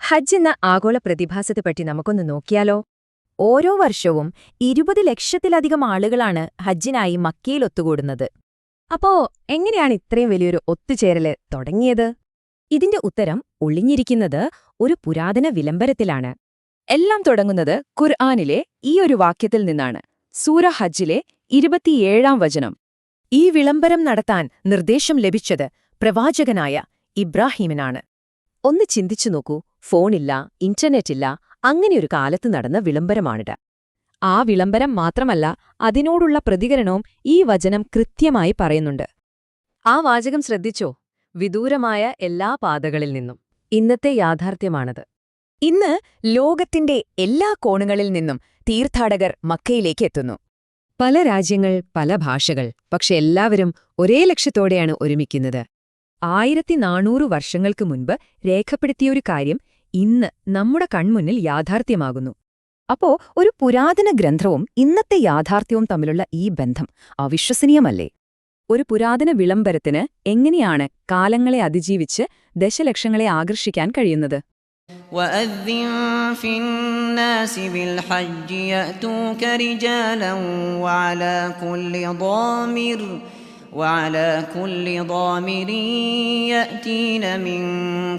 ഹജ്ജ് എന്ന ആഗോള പ്രതിഭാസത്തെപ്പറ്റി നമുക്കൊന്ന് നോക്കിയാലോ? ഓരോ വർഷവും 20 ലക്ഷത്തിലധികം ആളുകളാണ് ഹജ്ജിനായി മക്കയിൽ ഒത്തുകൂടുന്നത്. അപ്പോ എങ്ങനെയാണ് ഇത്രയും വലിയൊരു ഒത്തുചേരല് തുടങ്ങിയത്? ഇതിന്റെ ഉത്തരം ഒളിഞ്ഞിരിക്കുന്നത് ഒരു പുരാതന വിളംബരത്തിലാണ്. എല്ലാം തുടങ്ങുന്നത് ഖുർആനിലെ ഈയൊരു വാക്യത്തിൽ നിന്നാണ്. സൂറ ഹജ്ജിലെ 27-ാം വചനം. ഈ വിളംബരം നടത്താൻ നിർദ്ദേശം ലഭിച്ചത് പ്രവാചകനായ ഇബ്രാഹീമിനാണ്. ഒന്ന് ചിന്തിച്ചു നോക്കൂ, ഫോണില്ല, ഇന്റർനെറ്റില്ല, അങ്ങനെയൊരു കാലത്ത് നടന്ന വിളംബരമാണിത്. ആ വിളംബരം മാത്രമല്ല, അതിനോടുള്ള പ്രതികരണവും ഈ വചനം കൃത്യമായി പറയുന്നുണ്ട്. ആ വാചകം ശ്രദ്ധിച്ചോ? വിദൂരമായ എല്ലാ പാതകളിൽ നിന്നും. ഇന്നത്തെ യാഥാർത്ഥ്യമാണത്. ഇന്ന് ലോകത്തിന്റെ എല്ലാ കോണുകളിൽ നിന്നും തീർത്ഥാടകർ മക്കയിലേക്ക് എത്തുന്നു. പല രാജ്യങ്ങൾ, പല ഭാഷകൾ, പക്ഷെ എല്ലാവരും ഒരേ ലക്ഷ്യത്തോടെയാണ് ഒരുമിക്കുന്നത്. 1400 വർഷങ്ങൾക്ക് മുൻപ് രേഖപ്പെടുത്തിയൊരു കാര്യം ഇന്ന് നമ്മുടെ കൺമുന്നിൽ യാഥാർത്ഥ്യമാകുന്നു. അപ്പോ ഒരു പുരാതന ഗ്രന്ഥവും ഇന്നത്തെ യാഥാർത്ഥ്യവും തമ്മിലുള്ള ഈ ബന്ധം അവിശ്വസനീയമല്ലേ? ഒരു പുരാതന വിളംബരത്തിന് എങ്ങനെയാണ് കാലങ്ങളെ അതിജീവിച്ച് ദശലക്ഷങ്ങളെ ആകർഷിക്കാൻ കഴിയുന്നത്? وأذن في الناس بالحج يأتوك رجالا وعلى كل ضامر يأتين من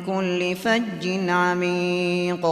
كل فج عميق